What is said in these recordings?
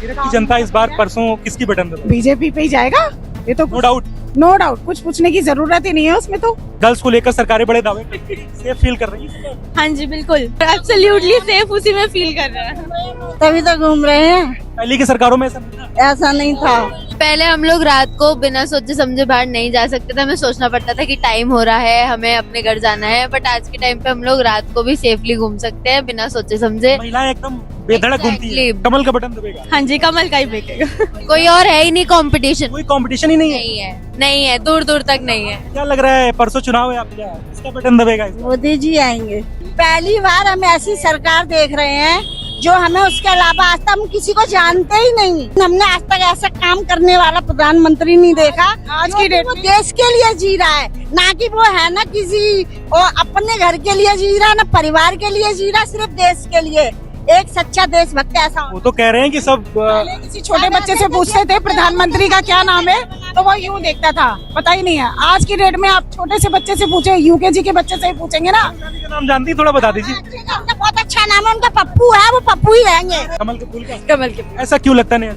मेरठ की जनता इस बार परसों किसकी बटन दबाएगी? बीजेपी पे ही जाएगा, ये तो नो डाउट। नो डाउट, कुछ पूछने की जरूरत ही नहीं है उसमें तो। गर्ल्स को लेकर सरकारें बड़े दावे करती हैं, सेफ फील कर रही है। हाँ जी बिल्कुल, एब्सोल्युटली सेफ उसी में फील कर रहे हैं। तभी तो घूम रहे हैं, पहले की सरकारों में ऐसा नहीं था। ऐसा नहीं था। पहले हम लोग रात को बिना सोचे समझे बाहर नहीं जा सकते थे, हमें सोचना पड़ता था कि टाइम हो रहा है, हमें अपने घर जाना है। बट आज के टाइम पे हम लोग रात को भी सेफली घूम सकते हैं बिना सोचे समझे। महिलाएं एकदम बेधड़क घूमती है। Exactly. कमल का बटन दबेगा। हाँ जी, कमल का ही बिकेगा। कोई और है ही नहीं, कंपटीशन कोई कंपटीशन ही नहीं है। नहीं है, दूर दूर तक नहीं है। क्या लग रहा है परसों चुनाव है आपके यहाँ, किसका बटन दबेगा इस बार? मोदी जी आएंगे। पहली बार हम ऐसी सरकार देख रहे हैं जो हमें उसके अलावा आज तक हम किसी को जानते ही नहीं। हमने आज तक ऐसा काम करने वाला प्रधानमंत्री नहीं देखा। आज की डेट में देश के लिए जी रहा है, ना कि वो है ना किसी अपने घर के लिए जी रहा, ना परिवार के लिए जी रहा, सिर्फ देश के लिए। एक सच्चा देशभक्त ऐसा वो तो कह रहे हैं कि सब पहले किसी छोटे बच्चे से पूछते थे प्रधानमंत्री का क्या नाम है, तो वो यूँ देखता था, पता ही नहीं है। आज की डेट में आप छोटे से बच्चे से पूछे, यूकेजी के बच्चे से ही पूछेंगे ना। का नाम जानती है? थोड़ा बता दीजिए। उनका बहुत अच्छा नाम है, उनका पप्पू है, वो पप्पू ही रहेंगे। कमल के फूल का कमल के ऐसा क्यों लगता नहीं?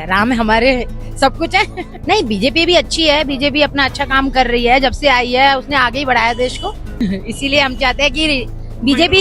राम हमारे सब कुछ है। नहीं, बीजेपी भी अच्छी है, बीजेपी अपना अच्छा काम कर रही है। जब से आई है उसने आगे ही बढ़ाया देश को। इसीलिए हम चाहते हैं कि बीजेपी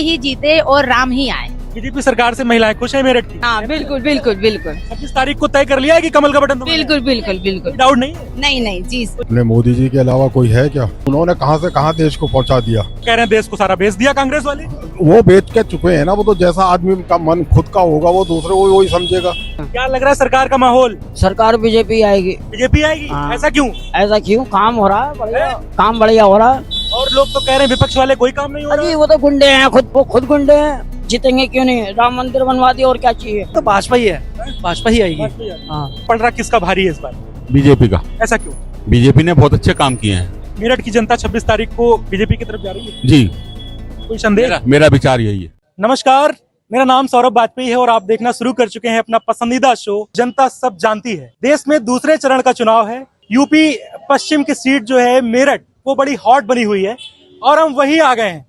ही जीते और राम ही आए। बीजेपी सरकार से महिलाएं खुश है मेरठ की? हाँ बिल्कुल बिल्कुल बिल्कुल 26 तारीख को तय कर लिया है कि कमल का बटन दबाएगा? बिल्कुल बिल्कुल बिल्कुल। डाउट नहीं है। नहीं जी। अपने मोदी जी के अलावा कोई है क्या? उन्होंने कहां से कहां देश को पहुंचा दिया। कह रहे हैं देश को सारा बेच दिया कांग्रेस वाले। वो बेच के चुके हैं ना। वो तो जैसा आदमी का मन खुद का होगा वो दूसरे को वही समझेगा। क्या लग रहा है सरकार का माहौल? सरकार बीजेपी आएगी। बीजेपी आएगी? हाँ। ऐसा क्यों? ऐसा क्यों? काम हो रहा है बढ़िया, काम बढ़िया हो रहा है। और लोग तो कह रहे हैं विपक्ष वाले कोई काम नहीं हो अजी रहा। वो तो गुंडे हैं, वो खुद गुंडे हैं। जीतेंगे क्यों नहीं? राम मंदिर बनवा दिया, और क्या चाहिए? तो भाजपा ही है, भाजपा ही आएगी। हाँ। पड़ रहा किसका भारी है इस बार? बीजेपी का। ऐसा क्यों? बीजेपी ने बहुत अच्छे काम किए हैं। मेरठ की जनता 26 तारीख को बीजेपी की तरफ जा रही है? जी, कोई संदेह? मेरा विचार यही है। नमस्कार, मेरा नाम सौरभ वाजपेयी है और आप देखना शुरू कर चुके हैं अपना पसंदीदा शो जनता सब जानती है। देश में दूसरे चरण का चुनाव है। यूपी पश्चिम की सीट जो है मेरठ, वो बड़ी हॉट बनी हुई है और हम वही आ गए हैं।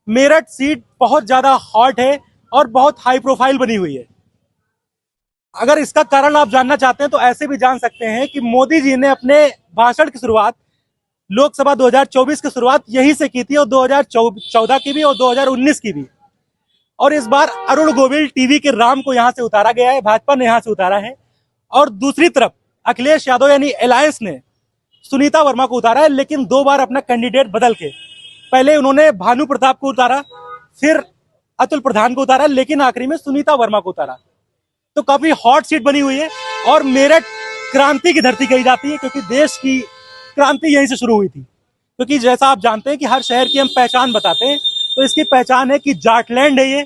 मेरठ सीट बहुत ज्यादा हॉट है और बहुत हाई प्रोफाइल बनी हुई है। अगर इसका कारण आप जानना चाहते हैं तो ऐसे भी जान सकते हैं कि मोदी जी ने अपने भाषण की शुरुआत लोकसभा 2024 की शुरुआत यहीं से की थी और 2014 की भी और 2019 की भी। और इस बार अरुण गोविल टीवी के राम को यहां से उतारा गया है, भाजपा ने यहां से उतारा है। और दूसरी तरफ अखिलेश यादव यानी अलायंस ने सुनीता वर्मा को उतारा है, लेकिन 2 बार अपना कैंडिडेट बदल के। पहले उन्होंने भानु प्रताप को उतारा, फिर अतुल प्रधान को उतारा, लेकिन आखिरी में सुनीता वर्मा को उतारा। तो काफी हॉट सीट बनी हुई है और मेरठ क्रांति की धरती कही जाती है, क्योंकि देश की क्रांति यहीं से शुरू हुई थी। क्योंकि जैसा आप जानते हैं कि हर शहर की हम पहचान बताते हैं, तो इसकी पहचान है कि जाटलैंड है ये।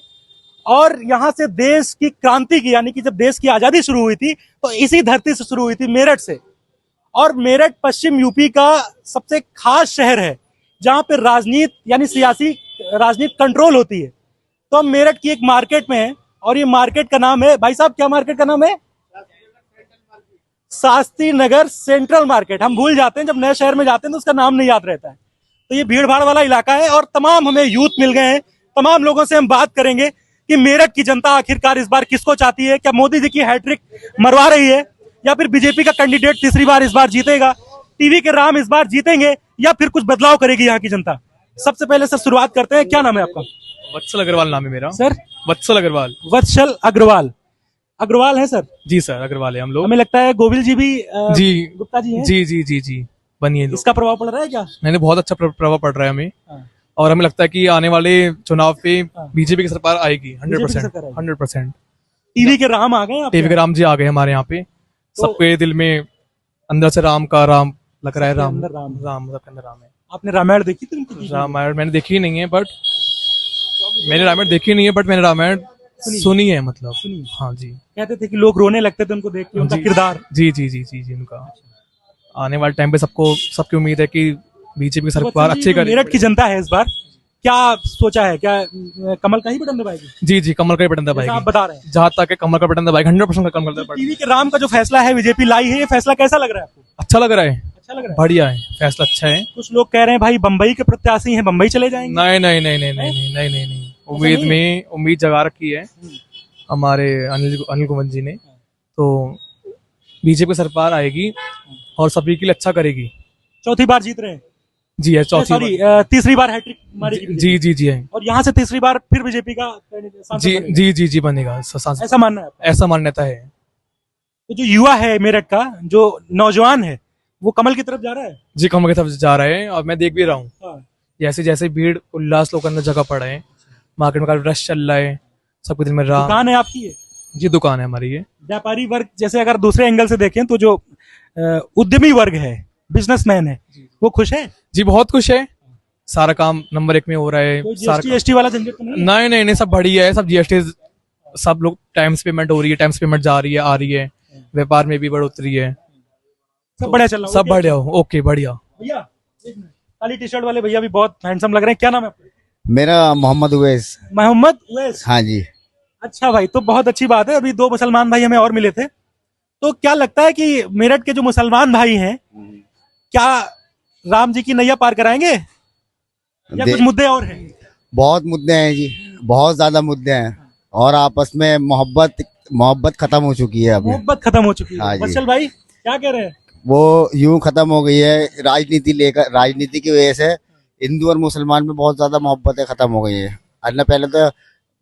और यहाँ से देश की क्रांति की, यानी कि जब देश की आजादी शुरू हुई थी तो इसी धरती से शुरू हुई थी, मेरठ से। और मेरठ पश्चिम यूपी का सबसे खास शहर है जहाँ पे राजनीति यानी सियासी राजनीति कंट्रोल होती है। तो हम मेरठ की एक मार्केट में है और ये मार्केट का नाम है, भाई साहब क्या मार्केट का नाम है? Shastri Nagar central market. हम भूल जाते हैं, जब नए शहर में जाते हैं तो उसका नाम नहीं याद रहता है। तो ये भीड़ भाड़ वाला इलाका है और तमाम हमें यूथ मिल गए हैं। तमाम लोगों से हम बात करेंगे कि मेरठ की जनता आखिरकार इस बार किसको चाहती है। क्या मोदी जी की हैट्रिक मरवा रही है या फिर बीजेपी का कैंडिडेट तीसरी बार इस बार जीतेगा? टीवी के राम इस बार जीतेंगे या फिर कुछ बदलाव करेगी यहाँ की जनता? सबसे पहले सर शुरुआत करते हैं, क्या नाम है आपका? वत्सल अग्रवाल नाम है मेरा। सर वत्सल अग्रवाल। वत्सल अग्रवाल। अग्रवाल है सर? जी सर, अग्रवाल है हम लोग। हमें लगता है गोविल जी भी जी गुप्ता जी हैं? जी बनिए। इसका प्रभाव पड़ रहा है क्या? नहीं, बहुत अच्छा प्रभाव पड़ रहा है हमें। हाँ। और हमें लगता है कि आने वाले चुनाव पे बीजेपी की सरकार आएगी 100%। 100%। टीवी के राम आ गए? टीवी के राम जी आ गए हमारे यहाँ पे। सबके दिल में अंदर से राम का राम लग रहा है। राम सबके अंदर राम है। आपने रामायण देखी थी? रामायण मैंने देखी नहीं है, बट मैंने रामायण सुनी है, मतलब सुनी। हाँ जी। कहते थे कि लोग रोने लगते थे उनको देख के, उनका किरदार। जी उनका आने वाले टाइम पे सबकी उम्मीद है कि बीजेपी की सरकार अच्छी करेगी। मेरठ की जनता है इस बार क्या सोचा है? क्या कमल का ही बटन दबाएगी? जी कमल का ही बटन दबाएगी। आप बता रहे हैं जहाँ तक है कमल का बटन दबाएगी, 100% कमल का बटन। टीवी के राम का जो फैसला है बीजेपी लाई है, ये फैसला कैसा लग रहा है आपको? अच्छा लग रहा है। अच्छा लग रहा है? बढ़िया है, फैसला अच्छा है। कुछ लोग कह रहे हैं भाई बम्बई के प्रत्याशी हैं, बम्बई चले जाएंगे। नहीं, उम्मीद जगा रखी है। हमारे अनिल कुमार जी ने, तो बीजेपी सरकार आएगी और सभी के लिए अच्छा करेगी। चौथी बार जीत रहे हैं। जी है, चौथी सॉरी, बार। तीसरी बार हैट्रिक मारेगी BJP। जी जी जी है। और यहाँ से तीसरी बार फिर बीजेपी का सांसद जी बनेगा। जी जी जी बनेगा। ऐसा मानना है आपका? ऐसा मान्यता है। तो जो युवा है मेरठ का, जो नौजवान है, वो कमल की तरफ जा रहा है। जी कमल की तरफ जा रहे हैं और मैं देख भी रहा हूँ, हाँ। जैसे जैसे भीड़ उल्लास लोगों के अंदर जगह पड़ा है, मार्केट में काफी रश चल रहा है, सबके दिल में राम। दुकान है आपकी? जी दुकान है हमारी ये। व्यापारी वर्ग, जैसे अगर दूसरे एंगल से देखें तो जो उद्यमी वर्ग है, बिजनेसमैन है, वो खुश है? जी बहुत खुश है, सारा काम नंबर 1 में हो रहा है। कोई सारा GST वाला झंझट तो नहीं है? नहीं नहीं नहीं, सब बढ़िया है, सब जीएसटी, सब लोग टाइम्स पेमेंट हो रही है, टाइम्स पेमेंट जा रही है, आ रही है, व्यापार में भी बढ़ोतरी है, सब बढ़िया चल रहा है? सब बढ़िया हो। ओके बढ़िया। भैया एक मिनट, काली टी शर्ट वाले भैया भी बहुत हैंडसम लग रहे हैं। क्या नाम है आपका? मेरा मोहम्मद उवैस। मोहम्मद उवैस। हाँ जी। अच्छा भाई, तो बहुत अच्छी बात है। अभी 2 मुसलमान भाई हमें और मिले थे, तो क्या लगता है कि मेरठ के जो मुसलमान भाई हैं, क्या राम जी की नैया पार कराएंगे या कुछ मुद्दे और हैं? बहुत मुद्दे हैं जी, बहुत ज्यादा मुद्दे हैं, और आपस में मोहब्बत खत्म हो चुकी है अभी। मोहब्बत खत्म हो चुकी हाँ है। जी। बच्चल भाई क्या कह रहे हैं? वो यूं खत्म हो गई है, राजनीति की वजह से हिंदू और मुसलमान में बहुत ज्यादा मोहब्बतें खत्म हो गई है। अन्य पहले तो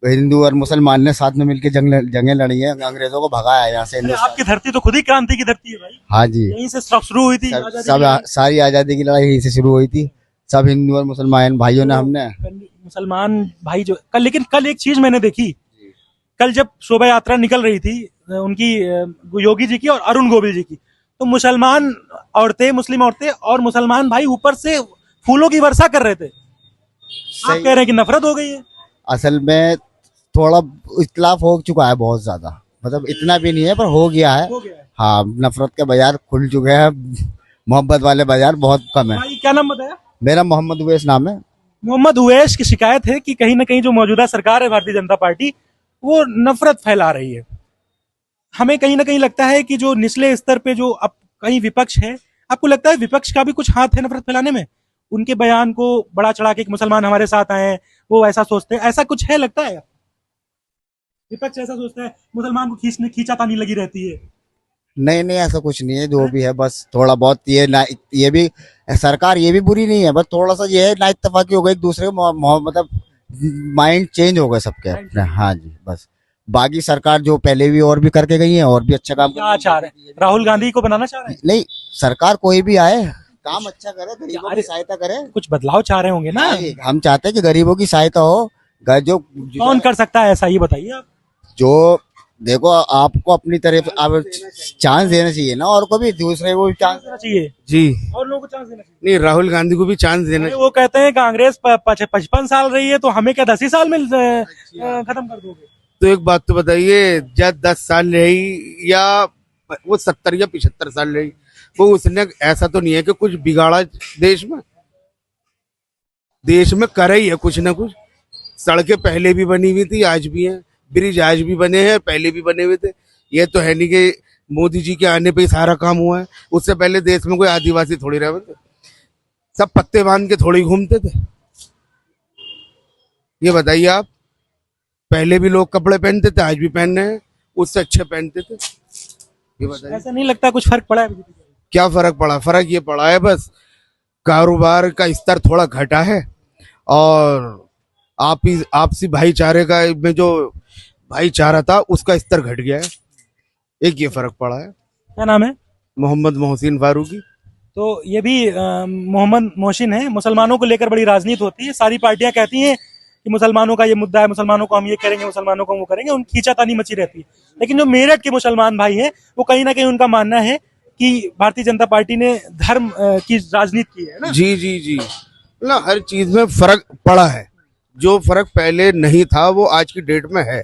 हिंदू और मुसलमान ने साथ में मिलकर जंगें लड़ी है, अंग्रेजों को भगाया यहाँ से। अरे आपकी धरती तो खुद ही क्रांति की धरती है भाई। हाँ जी, यहीं से शुरू हुई थी आजादी की सब लड़ाई। सारी आजादी की लड़ाई यहीं से शुरू हुई थी। सब हिंदू और मुसलमान भाइयों ने हमने मुसलमान भाई जो कल, लेकिन कल एक चीज मैंने देखी, कल जब शोभा यात्रा निकल रही थी उनकी, योगी जी की और अरुण गोविल जी की, तो मुसलमान औरतें, मुस्लिम औरतें और मुसलमान भाई ऊपर से फूलों की वर्षा कर रहे थे। आप कह रहे हैं कि नफरत हो गई है? असल में थोड़ा इख्तिलाफ हो चुका है बहुत ज्यादा, मतलब इतना भी नहीं है पर हो गया है। हो गया है। हाँ, नफरत के बाजार खुल चुके हैं, मोहब्बत वाले बाजार बहुत कम है। भाई क्या नाम बताया? मेरा मोहम्मद उवैस नाम है। मोहम्मद उवैस की शिकायत है कि कहीं ना कहीं जो मौजूदा सरकार है भारतीय जनता पार्टी, वो नफरत फैला रही है। हमें कहीं ना कहीं लगता है कि जो निचले स्तर पे जो अब कहीं विपक्ष है, आपको लगता है विपक्ष का भी कुछ हाथ है नफरत फैलाने में? उनके बयान को बड़ा चढ़ा के एक मुसलमान हमारे साथ आए हैं, वो ऐसा सोचते हैं, ऐसा कुछ है लगता है? विपक्ष ऐसा सोचता है मुसलमान को खींचातानी लगी रहती है? नहीं नहीं, ऐसा कुछ नहीं है, जो भी है बस थोड़ा बहुत ये भी सरकार ये भी बुरी नहीं है, बस थोड़ा सा ये है ना इत्तेफाकी हो गई एक दूसरे को, मतलब माइंड चेंज हो गए सबके अपने। हाँ जी, बस बाकी सरकार जो पहले भी और भी करके गई है और भी अच्छा काम क्या चाह रहे हैं? राहुल गांधी को बनाना चाह रहे हैं? नहीं, सरकार कोई भी आए काम अच्छा करे, गरीबों की सहायता करे। कुछ बदलाव चाह रहे होंगे ना? हम चाहते हैं कि गरीबों की सहायता हो। जो कौन कर सकता है ऐसा, ये बताइए आप। जो देखो, आपको अपनी तरफ आप चांस देना चाहिए ना, और को भी दूसरे को भी चांस देना चाहिए जी। और लोगों को चांस देना चाहिए। नहीं, राहुल गांधी को भी चांस देना अरे वो कहते हैं कांग्रेस 55 साल रही है, तो हमें क्या 10 ही साल में खत्म कर दोगे? तो एक बात तो बताइए, जब 10 साल रही या वो 70 या 75 साल रही, वो उसने ऐसा तो नहीं है कि कुछ बिगाड़ा देश में करे ही है कुछ ना कुछ। सड़कें पहले भी बनी हुई थी, आज भी हैं, ब्रिज आज भी बने हैं, पहले भी बने हुए थे। ये तो है नहीं कि मोदी जी के आने पे ही सारा काम हुआ है। उससे पहले देश में कोई आदिवासी थोड़ी रहते थे, सब पत्ते बांध के थोड़ी घूमते थे। ये बताइए आप, पहले भी लोग कपड़े पहनते थे, आज भी पहन रहे हैं, उससे अच्छे पहनते थे। ये बताइए, ऐसा नहीं लगता कुछ फर्क पड़ा है? क्या फर्क पड़ा? फर्क ये पड़ा है बस कारोबार का स्तर थोड़ा घटा है, और आपसी भाईचारे का में जो भाईचारा था उसका स्तर घट गया है, एक ये फर्क पड़ा है। क्या नाम है? मोहम्मद मोहसिन फारूकी। तो ये भी मोहम्मद मोहसिन है। मुसलमानों को लेकर बड़ी राजनीति होती है, सारी पार्टियां कहती हैं कि मुसलमानों का ये मुद्दा है, मुसलमानों को हम ये करेंगे, मुसलमानों को वो करेंगे, उन खींचातानी मची रहती है। लेकिन जो मेरठ के मुसलमान भाई हैं, वो कहीं ना कहीं उनका मानना है कि भारतीय जनता पार्टी ने धर्म की राजनीति की है ना? जी जी जी, मतलब हर चीज में फर्क पड़ा है। जो फर्क पहले नहीं था वो आज की डेट में है।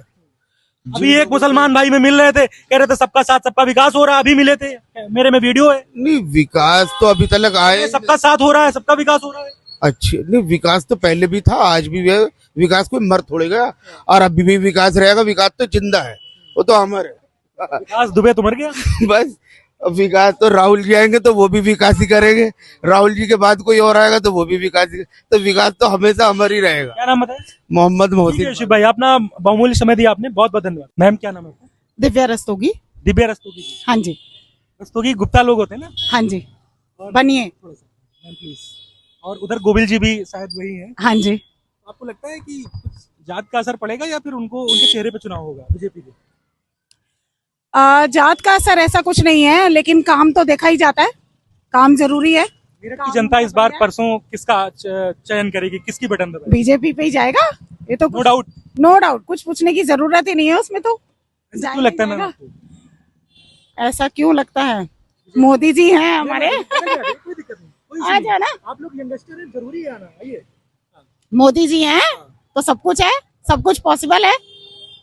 अभी एक मुसलमान भाई में मिल रहे थे, कह रहे थे सबका साथ सबका विकास हो रहा है, अभी मिले थे, मेरे में वीडियो है। नहीं, विकास तो अभी तक आए, सबका साथ हो रहा है, सबका विकास हो रहा है। अच्छे नहीं, विकास तो पहले भी था, आज भी है। विकास कोई मर थोड़े गया, और अभी भी विकास रहेगा। विकास तो जिंदा है, वो तो अमर है। विकास दुबे तो मर गया। बस अब विकास तो राहुल जी आएंगे तो वो भी विकास ही करेंगे, राहुल जी के बाद कोई और आएगा तो वो भी विकास ही, तो विकास तो हमेशा अमर ही रहेगा। क्या नाम बताए? मोहम्मद ठीक है मोहसिन। यशु भाई, अपना बहुमूल्य समय दिया आपने, बहुत बहुत धन्यवाद। मैम क्या नाम है आपका? दिव्या रस्तोगी। दिव्या रस्तोगी जी। हाँ जी, रस्तोगी गुप्ता लोग होते हैं ना? हाँ जी, और बनिए। थोड़ा सा मैम प्लीज। और उधर गोविल जी भी शायद वही हैं। हाँ जी। आपको लगता है कि कुछ जात का असर पड़ेगा या फिर उनको उनके चेहरे पे चुनाव होगा बीजेपी के? जात का असर ऐसा कुछ नहीं है, लेकिन काम तो देखा ही जाता है, काम जरूरी है। मेरठ की जनता इस बार परसों किसका चयन करेगी, किसकी बटन दबाएगी? बीजेपी पे ही जाएगा, ये तो नो डाउट। नो डाउट, कुछ पूछने की जरूरत ही नहीं है उसमें तो। ऐसा क्यों लगता है मैम आपको? ऐसा क्यों लगता है? मोदी जी हैं हमारे। कोई दिक्कत नहीं, कोई आ जाना, आप लोग यंगस्टर हैं, जरूरी है आना, आइए। मोदी जी हैं तो सब कुछ है, सब कुछ पॉसिबल है।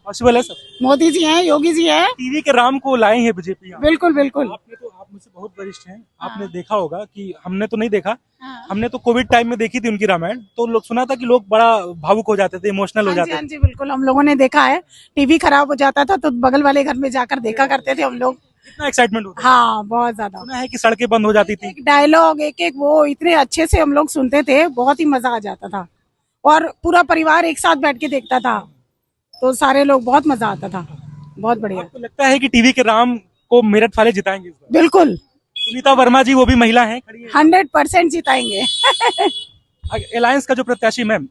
पॉसिबल है सब। मोदी जी हैं, योगी जी हैं। टीवी के राम को लाए हैं बीजेपी यहाँ। बिल्कुल बिल्कुल। आपने तो, आप मुझसे बहुत वरिष्ठ हैं, आपने देखा होगा कि हमने तो नहीं देखा, हमने तो कोविड टाइम में देखी थी उनकी रामायण, तो लोग सुना था कि लोग बड़ा भावुक हो जाते थे, इमोशनल हो जाते हाँ थे। जी बिल्कुल, हम लोगों ने देखा है। टीवी खराब हो जाता था तो बगल वाले घर में जाकर देखा करते थे हम लोग। कितना एक्साइटमेंट होता था। हाँ, बहुत ज्यादा। सुना है कि सड़कें बंद हो जाती थी। एक डायलॉग, एक एक वो इतने अच्छे से हम लोग सुनते थे, बहुत ही मजा आ जाता था। और पूरा परिवार एक साथ बैठ के देखता था, तो सारे लोग, बहुत मजा आता था, बहुत बढ़िया। आपको लगता है कि टीवी के राम को मेरठ वाले जिताएंगे इस बार? बिल्कुल, सुनीता वर्मा जी, वो भी महिला हैं, खड़ी है। 100% जिताएंगे। अलायंस का जो प्रत्याशी, मैम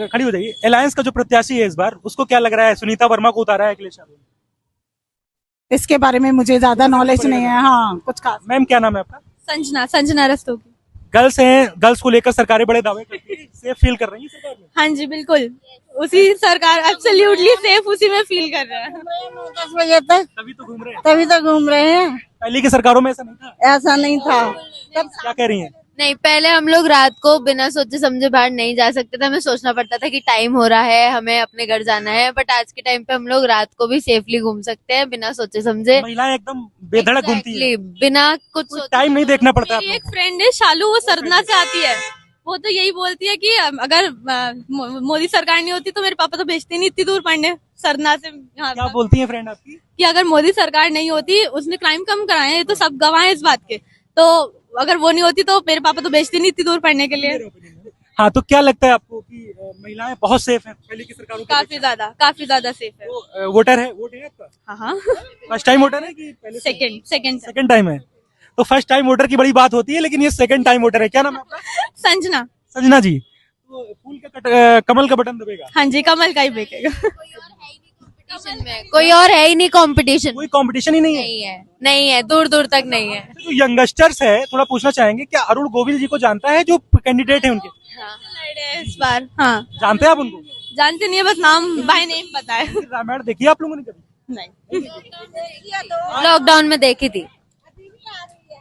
खड़ी हो जाइए, अलायंस का जो प्रत्याशी है इस बार, उसको क्या लग रहा है? सुनीता वर्मा को उतारा है अखिलेश यादव ने। इसके बारे में मुझे ज्यादा नॉलेज नहीं है। हाँ, कुछ खास। मैम क्या नाम है आपका? संजना रस्तोगी। गर्ल्स हैं, गर्ल्स को लेकर सरकारें बड़े दावे करती है, सेफ फील कर रही है सरकार में? हाँ जी बिल्कुल, उसी सरकार एब्सोल्युटली सेफ उसी में फील कर रहे हैं। 10 बजे तक तभी तो घूम रहे हैं। तभी तो घूम रहे हैं, पहले की सरकारों में ऐसा नहीं था। ऐसा नहीं था। क्या कह रही हैं? नहीं, पहले हम लोग रात को बिना सोचे समझे बाहर नहीं जा सकते थे, हमें सोचना पड़ता था कि टाइम हो रहा है, हमें अपने घर जाना है। बट आज के टाइम पे हम लोग रात को भी सेफली घूम सकते हैं बिना सोचे समझे। महिलाएं एकदम बेधड़क घूमती है, Exactly, बिना कुछ सोचे टाइम नहीं देखना पड़ता है मेरी आप एक फ्रेंड है शालू, वो सरना से आती है, वो तो यही बोलती है कि अगर मोदी सरकार नहीं होती तो मेरे पापा तो भेजते नहीं इतनी दूर पढ़ने सरना से यहाँ क्या तक। बोलती है फ्रेंड आपकी? कि अगर मोदी सरकार नहीं होती, उसने क्राइम कम कराए हैं, ये तो सब गवाह हैं इस बात के, तो अगर वो नहीं होती तो मेरे पापा तो भेजते नहीं इतनी दूर पढ़ने के लिए। हाँ, तो क्या लगता है आपको कि महिलाएं बहुत सेफ हैं पहले की सरकारों के? काफी ज्यादा सेफ है। तो वोटर है, वोट है आपका? हाँ, फर्स्ट टाइम वोटर है कि पहले? सेकंड टाइम है। तो फर्स्ट टाइम वोटर की बड़ी बात होती है, लेकिन ये सेकंड टाइम वोटर है। क्या नाम है आपका? संजना। संजना जी, तो फूल का कमल का बटन दबेगा? हाँ जी, कमल का ही बेकेगा। कोई और है ही नहीं कंपटीशन। कोई कंपटीशन ही नहीं है। नहीं है, दूर दूर तक नहीं है। जो यंगस्टर्स है, थोड़ा पूछना चाहेंगे, क्या अरुण गोविल जी को जानता है जो कैंडिडेट है उनके? इस बार हाँ जानते हैं आप उनको? जानते नहीं है, बस नाम बाय नेम पता है। रामायण देखी है आप लोगों ने कभी? नहीं। लॉकडाउन में देखी थी,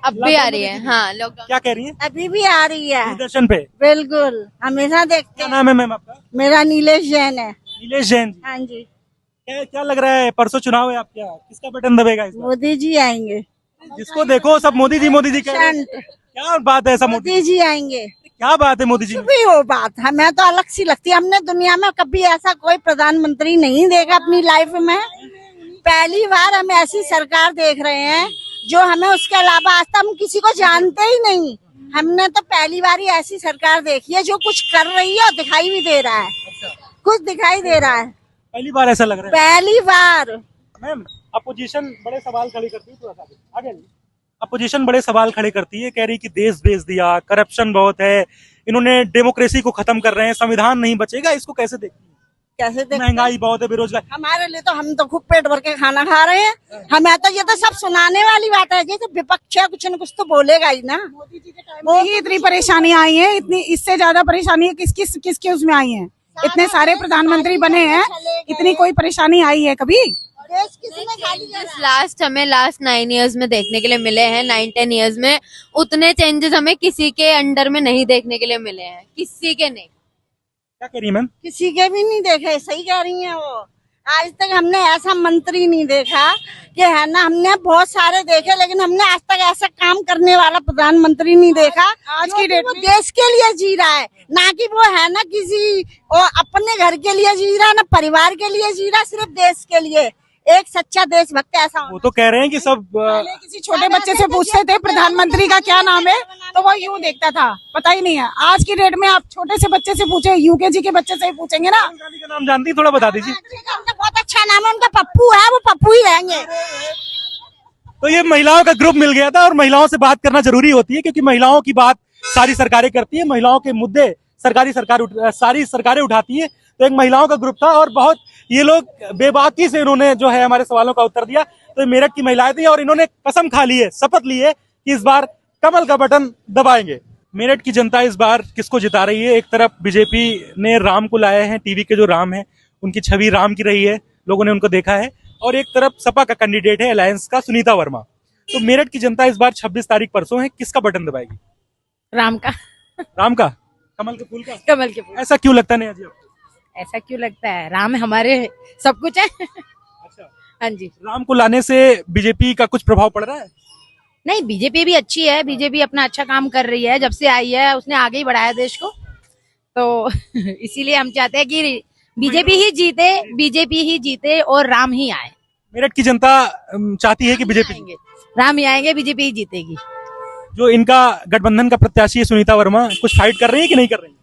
अब भी आ रही है। हाँ, लॉकडाउन। क्या कह रही है? अभी भी आ रही है, दूरदर्शन पे। बिल्कुल, हमेशा देखते क्या हैं। नाम है मैम आपका? मेरा नीलेश जैन है। नीलेश जैन जी। हाँ जी, क्या लग रहा है, परसों चुनाव है, आप क्या किसका बटन दबेगा इस बार? मोदी जी आएंगे। जिसको देखो सब मोदी जी कह रहे हैं। क्या बात है, ऐसा मोदी जी आएंगे। क्या बात है मोदी जी? भी वो बात हमें तो अलग सी लगती है, हमने दुनिया में कभी ऐसा कोई प्रधानमंत्री नहीं देखा अपनी लाइफ में। पहली बार हम ऐसी सरकार देख रहे हैं जो हमें उसके अलावा आज तक हम किसी को जानते ही नहीं। हमने तो पहली बार ही ऐसी सरकार देखी है जो कुछ कर रही है और दिखाई भी दे रहा है, कुछ दिखाई दे रहा है। पहली बार ऐसा लग रहा है? पहली बार। मैम, अपोजिशन बड़े सवाल खड़े करती है, थोड़ा सा आगे आइए। अपोजिशन बड़े सवाल खड़े करती है, कह रही कि देश बेच दिया, करप्शन बहुत है, इन्होंने डेमोक्रेसी को खत्म कर रहे हैं, संविधान नहीं बचेगा। इसको कैसे देखती है? कैसे देखते? महंगाई बहुत है, बेरोजगार। हमारे लिए तो, हम तो खूब पेट भर के खाना खा रहे हैं। हमें तो ये तो सब सुनाने वाली बात है, जैसे विपक्ष है कुछ न कुछ तो बोलेगा ही ना। मोदी जी के टाइम वो ही इतनी परेशानी आई है, इतनी इससे ज्यादा परेशानी है किसके उसमें आई है? इतने सारे प्रधानमंत्री बने हैं, इतनी कोई परेशानी आई है कभी? देश किसने खाली करा? हमें लास्ट 9 इयर्स में देखने के लिए मिले हैं, 9-10 इयर्स में उतने चेंजेस हमें किसी के अंडर में नहीं देखने के लिए मिले हैं, किसी के नहीं। क्या कह रही है मैम? किसी के भी नहीं देखे, सही कह रही हैं वो। आज तक हमने ऐसा मंत्री नहीं देखा कि है ना, हमने बहुत सारे देखे, लेकिन हमने आज तक ऐसा काम करने वाला प्रधानमंत्री नहीं देखा। आज की डेट में देश के लिए जी रहा है, ना कि वो है ना किसी और अपने घर के लिए जी रहा है, ना परिवार के लिए जी रहा, सिर्फ देश के लिए। एक सच्चा देशभक्त ऐसा वो होना तो कह रहे हैं कि सब पहले किसी छोटे बच्चे से पूछते थे प्रधानमंत्री का क्या नाम है, तो वो यूं देखता था, पता ही नहीं है। आज की डेट में आप छोटे से बच्चे से पूछे, यूकेजी के बच्चे से ही पूछेंगे ना। राहुल गांधी का नाम जानती हैं? थोड़ा बता दीजिए। उनका बहुत अच्छा नाम है, उनका पप्पू है, वो पप्पू ही रहेंगे। तो ये महिलाओं का ग्रुप मिल गया था और महिलाओं से बात करना जरूरी होती है, क्योंकि महिलाओं की बात सारी सरकारें करती है, महिलाओं के मुद्दे सारी सरकारें उठाती है। तो एक महिलाओं का ग्रुप था और बहुत ये लोग बेबाकी से इन्होंने जो है हमारे सवालों का उत्तर दिया। तो मेरठ की महिलाएं थी और इन्होंने कसम खा ली है, शपथ ली है कि इस बार कमल का बटन दबाएंगे। मेरठ की जनता इस बार किसको जिता रही है? एक तरफ बीजेपी ने राम को लाए हैं, टीवी के जो राम है उनकी छवि राम की रही है, लोगों ने उनको देखा है, और एक तरफ सपा का कैंडिडेट है अलायंस का सुनीता वर्मा। तो मेरठ की जनता इस बार 26 तारीख परसों है, किसका बटन दबाएगी? राम का, राम का, कमल के फूल का? कमल के फूल। ऐसा क्यों लगता नहीं जी आपको? ऐसा क्यों लगता है? राम हमारे सब कुछ है। अच्छा, हाँ जी। राम को लाने से बीजेपी का कुछ प्रभाव पड़ रहा है? नहीं, बीजेपी भी अच्छी है, बीजेपी अपना अच्छा काम कर रही है, जब से आई है उसने आगे ही बढ़ाया देश को। तो इसीलिए हम चाहते हैं कि बीजेपी ही जीते और राम ही आए। मेरठ की जनता चाहती है कि बीजेपी, राम ही आएंगे, बीजेपी ही जीतेगी। जो इनका गठबंधन का प्रत्याशी है सुनीता वर्मा, कुछ फाइट कर रही है कि नहीं कर रही है?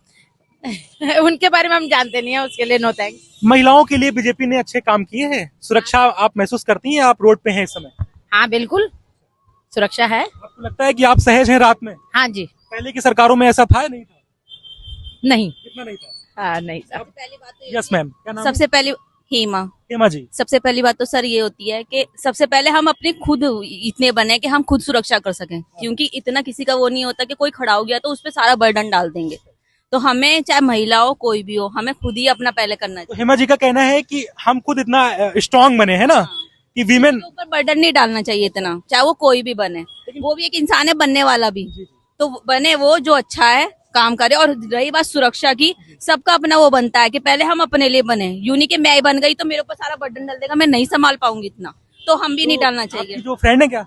उनके बारे में हम जानते नहीं है, उसके लिए नो थैंक। महिलाओं के लिए बीजेपी ने अच्छे काम किए हैं। सुरक्षा आप महसूस करती हैं? आप रोड पे हैं इस समय? हाँ बिल्कुल, सुरक्षा है। आपको लगता है कि आप सहज हैं रात में? हाँ जी। पहले की सरकारों में ऐसा था या नहीं था? नहीं, कितना नहीं था? हाँ नहीं था। यस मैम, क्या नाम? सबसे पहले हेमा जी। सबसे पहली बात तो सर ये होती है कि सबसे पहले हम अपनी खुद इतने बने कि हम खुद सुरक्षा कर सकें, क्योंकि इतना किसी का वो नहीं होता कि कोई खड़ा हो गया तो उस पर सारा बर्डन डाल देंगे। तो हमें चाहे महिला हो कोई भी हो, हमें खुद ही अपना पहले करना तो चाहिए। हेमा जी का कहना है कि हम खुद इतना स्ट्रांग बने हैं ना, कि वीमेन ऊपर बर्डन नहीं डालना चाहिए इतना, चाहे वो कोई भी बने, वो भी एक इंसान है बनने वाला भी, तो बने वो जो अच्छा है काम करे। और रही बात सुरक्षा की, सबका अपना वो बनता है कि पहले हम अपने लिए बने, यूं नहीं कि मैं ही बन गई तो मेरे ऊपर सारा बर्डन डाल देगा, मैं नहीं संभाल पाऊंगी इतना, तो हम भी नहीं डालना चाहिए। आपकी जो फ्रेंड है क्या?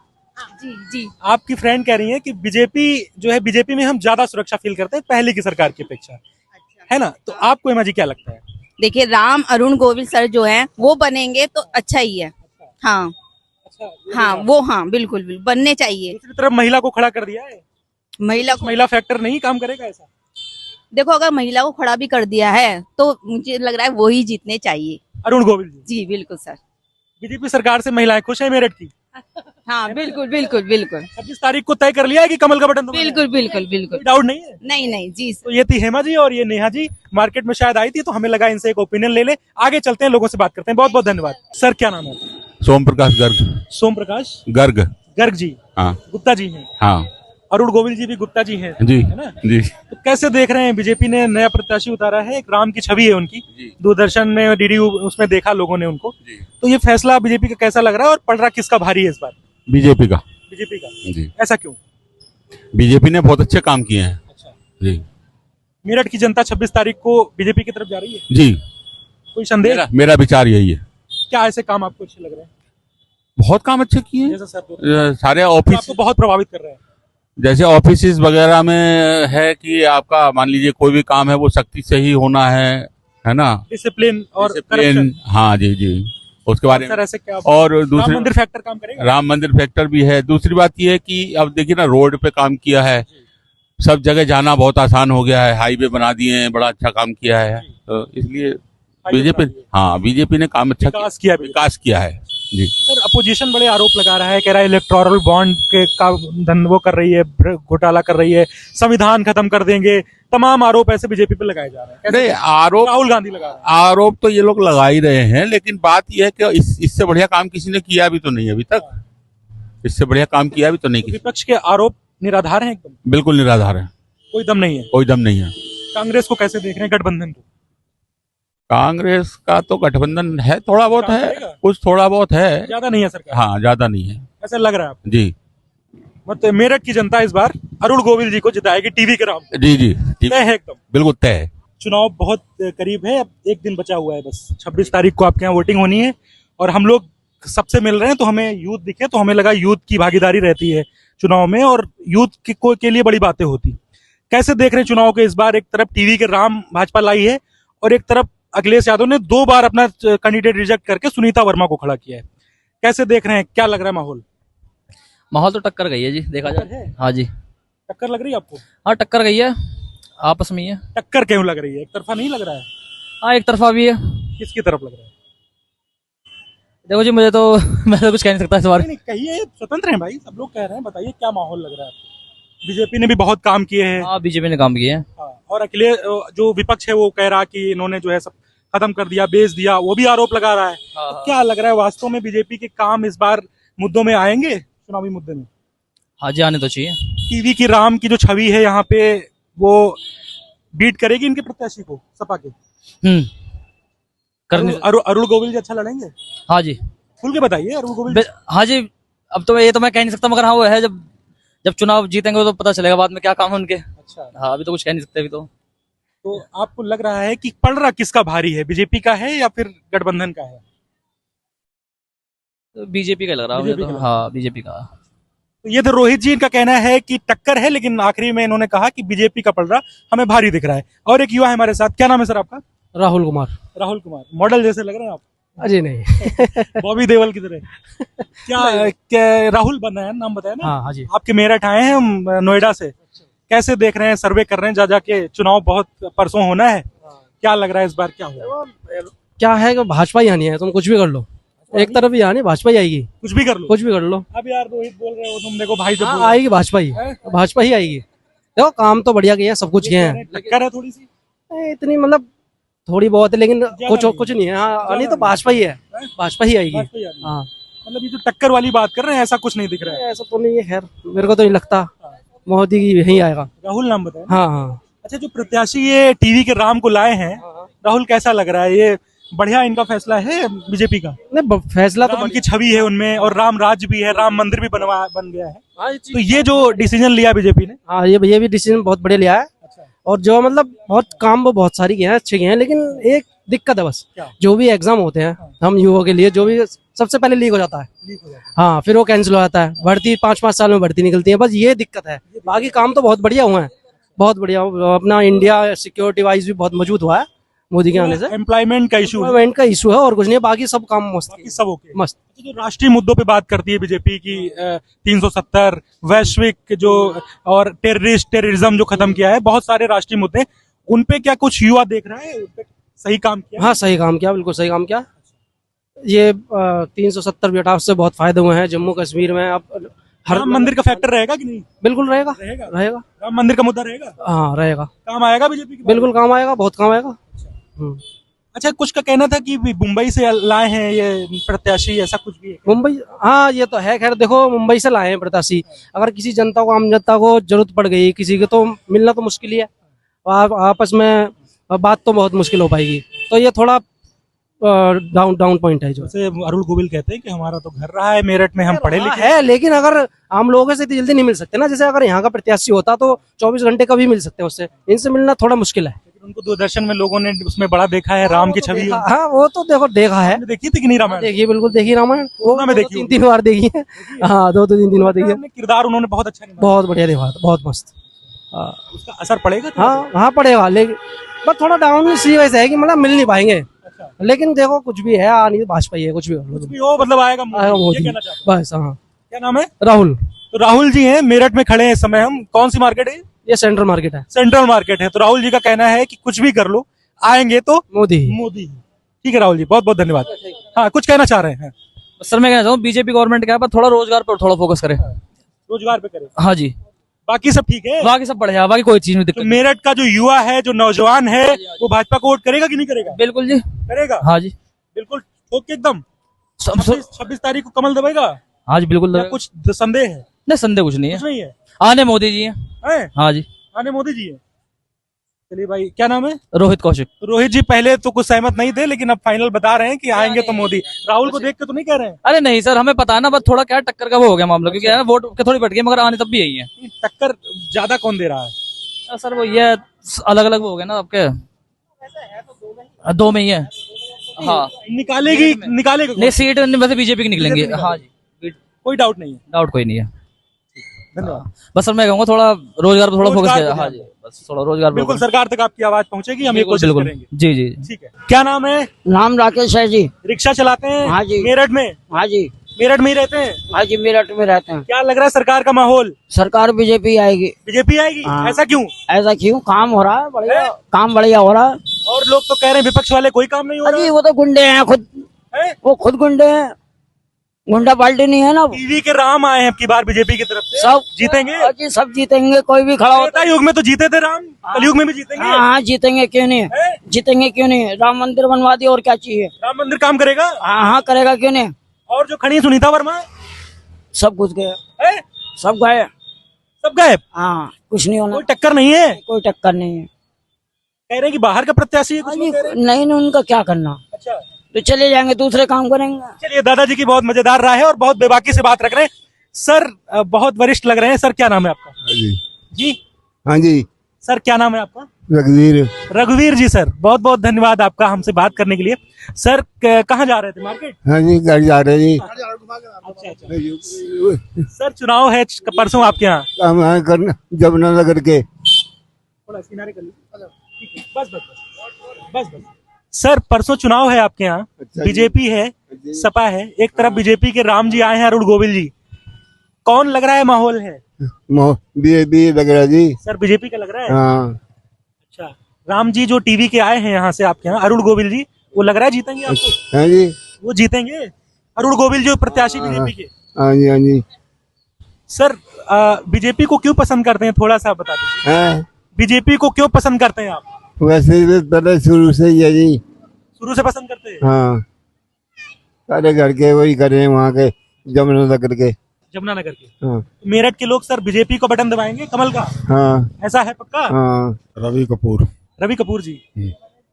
जी जी। आपकी फ्रेंड कह रही है कि बीजेपी जो है, बीजेपी में हम ज्यादा सुरक्षा फील करते हैं पहले की सरकार की अपेक्षा, है ना? तो आपको हेमा जी क्या लगता है? देखिए, राम अरुण गोविल सर जो हैं वो बनेंगे तो अच्छा ही है। हाँ हाँ, वो हाँ बिल्कुल बिल्कुल बनने चाहिए। दूसरी तरफ महिला को खड़ा कर दिया है, महिला फैक्टर नहीं काम करेगा ऐसा? देखो, अगर महिला को खड़ा भी कर दिया है तो मुझे लग रहा है वो ही जीतने चाहिए। अरुण गोविल जी? जी बिल्कुल सर। बीजेपी सरकार से महिलाएं खुश है मेरठ की? हाँ बिल्कुल बिल्कुल बिल्कुल 26 तारीख को तय कर लिया है कि कमल का बटन दबाना है? बिल्कुल बिल्कुल बिल्कुल, कोई डाउट नहीं है? नहीं नहीं जी। तो ये थी हेमा जी और ये नेहा जी, मार्केट में शायद आई थी तो हमें लगा इनसे एक ओपिनियन ले ले। आगे चलते हैं, लोगों से बात करते हैं। बहुत बहुत धन्यवाद सर। क्या नाम है? सोम प्रकाश गर्ग। सोम प्रकाश गर्ग। गर्ग जी? हाँ। गुप्ता जी हैं? हाँ। अरुण गोविल जी भी गुप्ता जी हैं, जी, है ना? जी। तो कैसे देख रहे हैं, बीजेपी ने नया प्रत्याशी उतारा है, एक राम की छवि है उनकी, दूरदर्शन में डीडी उसमें देखा लोगों ने उनको। तो ये फैसला बीजेपी का कैसा लग रहा है और पड़ रहा किसका भारी है इस बार? बीजेपी का। बीजेपी का? जी। ऐसा क्यों? बीजेपी ने बहुत अच्छे काम किए हैं। अच्छा जी। मेरठ की जनता 26 तारीख को बीजेपी की तरफ जा रही है? जी। कोई संदेह? मेरा विचार यही है। क्या ऐसे काम आपको अच्छे लग रहे हैं? बहुत काम अच्छे किए हैं। जैसा सर सारे ऑफिस आपको बहुत प्रभावित कर रहे हैं? जैसे ऑफिस वगैरह में है कि आपका मान लीजिए कोई भी काम है वो सख्ती से ही होना है ना? डिसिप्लिन और डिसिप्लिन, हाँ जी जी, उसके बारे में। ऐसे क्या और राम दूसरी मंदिर फैक्टर काम करेगा? राम मंदिर फैक्टर भी है। दूसरी बात ये है कि अब देखिए ना, रोड पे काम किया है, सब जगह जाना बहुत आसान हो गया है, हाईवे बना दिए हैं, बड़ा अच्छा काम किया है। तो इसलिए बीजेपी, हाँ बीजेपी ने काम अच्छा विकास किया है जी। सर अपोजिशन बड़े आरोप लगा रहा है, कह रहा है इलेक्टोरल बॉन्ड के का धन वो कर रही है, घोटाला कर रही है, संविधान खत्म कर देंगे, तमाम आरोप ऐसे बीजेपी पे लगाए जा रहे हैं। नहीं, आरोप राहुल गांधी लगा रहे हैं। आरोप तो ये लोग लगा ही रहे हैं, लेकिन बात यह है कि इससे बढ़िया काम किसी ने किया भी तो नहीं अभी तक। इससे बढ़िया काम किया भी तो नहीं किसी। विपक्ष के आरोप निराधार हैं एकदम? बिल्कुल निराधार है, कोई दम नहीं है? कोई दम नहीं है। कांग्रेस को कैसे देख रहे हैं, गठबंधन को? कांग्रेस का तो गठबंधन है, थोड़ा बहुत है, कुछ थोड़ा बहुत है, ज्यादा नहीं है सरकार? हाँ ज्यादा नहीं है, ऐसा लग रहा है आपको? जी। मतलब मेरठ की जनता इस बार अरुण गोविल जी को जिताएगी टीवी के राम? जी जी, तय है एकदम? बिल्कुल तय है। चुनाव बहुत करीब है, अब एक दिन बचा हुआ है बस। 26 तारीख को आपके यहाँ वोटिंग होनी है और हम लोग सबसे मिल रहे हैं तो हमें यूथ दिखे, तो हमें लगा यूथ की भागीदारी रहती है चुनाव में और यूथ के लिए बड़ी बातें होती। कैसे देख रहे हैं चुनाव के इस बार? एक तरफ टीवी के राम भाजपा लाई है और एक तरफ अखिलेश यादव ने 2 बार अपना कैंडिडेट रिजेक्ट करके सुनीता वर्मा को खड़ा किया है। कैसे देख रहे हैं, क्या लग रहा है माहौल? माहौल तो टक्कर गई है जी, देखा जाए। हाँ जी, टक्कर लग रही है आपको? हाँ टक्कर गई है, आपस में ही है। टक्कर क्यों लग रही है? एक तरफा नहीं लग रहा है? हाँ एक तरफा भी है। किसकी तरफ लग रहा है? देखो जी, मुझे तो मैं तो कुछ कह नहीं सकता इस बार। नहीं कहिए, स्वतंत्र हैं भाई, सब लोग कह रहे हैं, बताइए क्या माहौल लग रहा है आपको? बीजेपी ने भी बहुत काम किए हैं। हाँ बीजेपी ने काम किए हैं। हाँ, और अखिलेश जो विपक्ष है वो कह रहा कि इन्होंने जो है सब खत्म कर दिया, बेच दिया, वो भी आरोप लगा रहा है। तो क्या लग रहा है वास्तव में बीजेपी के काम इस बार मुद्दों में आएंगे, चुनावी मुद्दे में? हाँ जी, आने तो चाहिए। टीवी की राम की जो छवि है यहाँ पे, वो बीट करेगी इनके प्रत्याशी को, सपा के? अरुण गोविल जी अच्छा लड़ेंगे? हाँ जी, खुल के बताइए। अरुण गोविल, हाँ जी, अब तो ये तो मैं कह नहीं सकता, मगर हाँ वो है, जब चुनाव जीतेंगे तो पता चलेगा बाद में क्या काम है उनके। अच्छा, हाँ अभी तो कुछ कह नहीं सकते अभी तो आपको लग रहा है कि पलड़ा किसका भारी है, बीजेपी का है या फिर गठबंधन का है? बीजेपी का लग रहा है तो। हाँ बीजेपी का। तो ये तो रोहित जी का कहना है कि टक्कर है, लेकिन आखिरी में इन्होंने कहा कि बीजेपी का पलड़ा हमें भारी दिख रहा है। और एक युवा है हमारे साथ, क्या नाम है सर आपका? राहुल कुमार। राहुल कुमार, मॉडल जैसे लग रहे हैं आप। अजय नहीं बॉबी देओल की तरह। क्या राहुल बना है, नाम बताया ना? हाँ जी। आपके मेरठ आए हैं हम नोएडा से, कैसे देख रहे हैं, सर्वे कर रहे हैं, जा के चुनाव बहुत परसों होना है, क्या लग रहा है इस बार क्या होगा? क्या है कि भाजपा ही आनी है, तुम कुछ भी कर लो, एक तरफ ही आनी, भाजपा ही आएगी। कुछ भी कर लो, कुछ भी कर लो। अब यार रोहित बोल रहे हो तुम, देखो भाई जब आएगी भाजपा ही, भाजपा ही आएगी। देखो काम तो बढ़िया किए हैं, सब कुछ किए हैं। टक्कर है थोड़ी सी, इतनी मतलब थोड़ी बहुत है, लेकिन कुछ नहीं है। हाँ नहीं तो भाजपा ही है, भाजपा ही आएगी। हाँ मतलब ये जो टक्कर वाली बात कर रहे हैं, ऐसा कुछ नहीं दिख रहा है। ऐसा तो नहीं है, खैर मेरे को तो नहीं लगता मोदी की यही आएगा। राहुल नाम बताए? हाँ हाँ। अच्छा, जो प्रत्याशी ये टीवी के राम को लाए हैं, राहुल कैसा लग रहा है? ये बढ़िया इनका फैसला है बीजेपी का? नहीं फैसला तो उनकी छवि है उनमें, और राम राज्य भी है, राम मंदिर भी बन गया है। तो ये जो डिसीजन लिया बीजेपी ने, हाँ ये भी डिसीजन बहुत बढ़िया लिया है। और जो मतलब बहुत काम वो बहुत सारी किए हैं, अच्छे किए हैं, लेकिन एक दिक्कत है बस, जो भी एग्जाम होते हैं हम युवाओं के लिए, जो भी सबसे पहले लीक हो जाता है। हाँ फिर वो कैंसिल हो जाता है, भर्ती 5-5 साल में भर्ती निकलती है, बस ये दिक्कत है। बाकी काम तो बहुत बढ़िया हुआ है, बहुत बढ़िया। अपना इंडिया सिक्योरिटी वाइज भी बहुत मजबूत हुआ है मोदी के आने से। एम्प्लॉयमेंट का इशू है और कुछ नहीं, बाकी सब काम मस्त, सब ओके मस्त। जो राष्ट्रीय मुद्दों पे बात करती है बीजेपी की, 370 वैश्विक जो, और टेररिज्म जो खत्म किया है, बहुत सारे राष्ट्रीय मुद्दे, उन पे क्या कुछ युवा देख रहा है? उन पे सही काम किया? हाँ सही काम किया, बिल्कुल सही काम किया। ये 370 बेटा उससे बहुत फायदे हुए हैं जम्मू कश्मीर में। अब हर मंदिर का फैक्टर रहेगा कि नहीं? बिल्कुल रहेगा। राम मंदिर का मुद्दा रहेगा? हाँ रहेगा। काम आएगा बीजेपी की? बिल्कुल काम आएगा, बहुत काम आएगा। अच्छा, कुछ का कहना था कि मुंबई से लाए हैं ये प्रत्याशी, ऐसा कुछ भी है? मुंबई, हाँ ये तो है। खैर देखो, मुंबई से लाए हैं प्रत्याशी, अगर किसी जनता को, आम जनता को जरूरत पड़ गई किसी की, तो मिलना तो मुश्किल ही है, आपस में बात तो बहुत मुश्किल हो पाएगी। तो ये थोड़ा डाउन पॉइंट है। जो अरुण गोविल कहते हैं कि हमारा तो घर रहा है मेरठ में, हम पढ़े लिखे है, लेकिन अगर आम लोगों से इतनी जल्दी नहीं मिल सकते ना। जैसे अगर यहाँ का प्रत्याशी होता तो 24 घंटे का भी मिल सकते हैं उससे, इनसे मिलना थोड़ा मुश्किल है। उनको दूरदर्शन में लोगों ने उसमें बड़ा देखा है, राम की छवि। हाँ वो तो देखो देखा है। देखी थी कि नहीं रामायण? देखिए, बिल्कुल देखी रामायण, वो मैं देखी 3 बार देखी है। हाँ 2-3 बार देखी है। किरदार उन्होंने बहुत अच्छा, बहुत बढ़िया देखा, बहुत मस्त। उसका असर पड़ेगा? हाँ पड़ेगा, लेकिन बस थोड़ा डाउन इसी वजह से है कि मतलब मिल नहीं पाएंगे। लेकिन देखो कुछ भी है, आनी भाजपा ही है, कुछ भी हो मतलब आएगा मोदी। बस। हाँ क्या नाम है? राहुल। तो राहुल जी हैं, मेरठ में खड़े हैं इस समय हम। कौन सी मार्केट है ये? सेंट्रल मार्केट है। सेंट्रल मार्केट है। तो राहुल जी का कहना है कि कुछ भी कर लो, आएंगे तो मोदी। ठीक है राहुल जी, बहुत बहुत धन्यवाद। हाँ कुछ कहना चाह रहे हैं? सर मैं कहना चाहूँ बीजेपी गवर्नमेंट क्या है, थोड़ा रोजगार पर थोड़ा फोकस करे। रोजगार पे करे? हाँ जी, बाकी सब ठीक है, बाकी सब बढ़िया, बाकी कोई चीज नहीं दिक्कत। तो मेरठ का जो युवा है, जो नौजवान है, वो भाजपा को वोट करेगा कि नहीं करेगा? बिल्कुल जी करेगा। हाँ जी बिल्कुल ठोक के एकदम। 26 तारीख को कमल दबाएगा? हाँ जी बिल्कुल। कुछ संदेह है? नहीं संदेह कुछ नहीं है। कुछ नहीं है। आने मोदी जी है। हाँ जी आने मोदी जी है। चलिए भाई, क्या नाम है? रोहित कौशिक। रोहित जी पहले तो कुछ सहमत नहीं थे, लेकिन अब फाइनल बता रहे हैं कि आएंगे तो मोदी। राहुल को देख के तो नहीं कह रहे हैं? अरे नहीं सर, हमें पता है ना, बस थोड़ा क्या टक्कर का वो हो गया मामला, क्योंकि है ना वोट के थोड़ी बढ़ गई, मगर आने तब भी यही है। टक्कर ज्यादा कौन दे रहा है? सर वो ये अलग अलग हो गए ना आपके, 2 में ही है। हाँ निकालेगी नहीं सीट वैसे बीजेपी की निकलेंगी। हाँ जी कोई डाउट नहीं है। डाउट कोई नहीं है। धन्यवाद। बस सर मैं कहूँगा थोड़ा रोजगार पर थोड़ा फोकस रोजगार किया। पे हाँ ध्यान जी, बस थोड़ा रोजगार बिल्कुल सरकार तक आपकी आवाज पहुंचेगी, हम ये बिल्कुल कोशिश बिल्कुल करेंगे। जी जी। ठीक है, क्या नाम है? नाम राकेश है जी। रिक्शा चलाते हैं? हाँ जी। मेरठ में? हाँ जी। मेरठ में ही रहते हैं? हाँ जी, मेरठ में रहते हैं। क्या लग रहा है सरकार का माहौल? सरकार बीजेपी आएगी। बीजेपी आएगी? हाँ। ऐसा क्यों? ऐसा क्यों? काम हो रहा है बढ़िया, काम बढ़िया हो रहा है। और लोग तो कह रहे हैं विपक्ष वाले कोई काम नहीं हो रहा अजी वो तो गुंडे हैं खुद, है? वो खुद गुंडे हैं, गुंडा पार्टी नहीं है ना वो। टीवी के राम आए हैं अब की बार बीजेपी की तरफ से, सब जीतेंगे? अजी सब जीतेंगे, कोई भी खड़ा होता त्रेता युग में तो जीते थे राम, कलयुग में भी जीतेंगे? हाँ हाँ जीतेंगे, क्यों नहीं है? जीतेंगे, क्यों नहीं। राम मंदिर बनवा दिया, और क्या चाहिए। राम मंदिर काम करेगा? हाँ हाँ करेगा, क्यों नहीं। और जो खड़ी है सुनीता वर्मा सब कुछ गए, है? सब गए, सब गायब? हाँ कुछ नहीं होना, कोई टक्कर नहीं है? कोई टक्कर नहीं है। कह रहे हैं कि बाहर का प्रत्याशी है कुछ लोग कह रहे हैं। नहीं उनका क्या करना, अच्छा तो चले जाएंगे, दूसरे काम करेंगे। चलिए, दादाजी की बहुत मजेदार राय है और बहुत बेबाकी से बात रख रहे हैं। सर बहुत वरिष्ठ लग रहे हैं। सर क्या नाम है आपका? जी जी हाँ जी, सर क्या नाम है आपका? रघुवीर। रघुवीर जी सर, बहुत बहुत धन्यवाद आपका हमसे बात करने के लिए। सर कहाँ जा रहे थे? मार्केट? हाँ जी, घर जा रहे जी। अच्छा अच्छा। सर चुनाव है परसों आपके यहाँ? काम है करना जमुनानगर के। थोड़ा किनारे कर लीजिए। ठीक है, बस बस बस बस बस। सर परसों चुनाव है आपके यहाँ, बीजेपी है, सपा है, एक तरफ बीजेपी के राम जी आए हैं, अरुण गोविल जी, कौन लग रहा है माहौल है? बीजेपी लग रहा जी। सर बीजेपी का लग रहा है? हाँ। अच्छा, राम जी जो टीवी के आए हैं यहाँ से आपके यहाँ, अरुण गोविल जी, वो लग रहा है जीतेंगे आपको? हाँ जी। वो जीतेंगे? अरुण गोविल जो प्रत्याशी बीजेपी के? हाँ जी हाँ जी। सर बीजेपी को क्यों पसंद करते हैं, थोड़ा सा बता दीजिए। हाँ? बीजेपी को क्यों पसंद करते हैं आप? वैसे भी पहले शुरू से ही है जी। शुरू से पसंद करते हैं? हाँ, सारे घर के वही करे वहाँ के, जमुनानगर के। जमुनानगर के? हाँ मेरठ के लोग सर बीजेपी को बटन दबाएंगे, कमल का? हाँ ऐसा है पक्का? हाँ। रवि कपूर। रवि कपूर जी।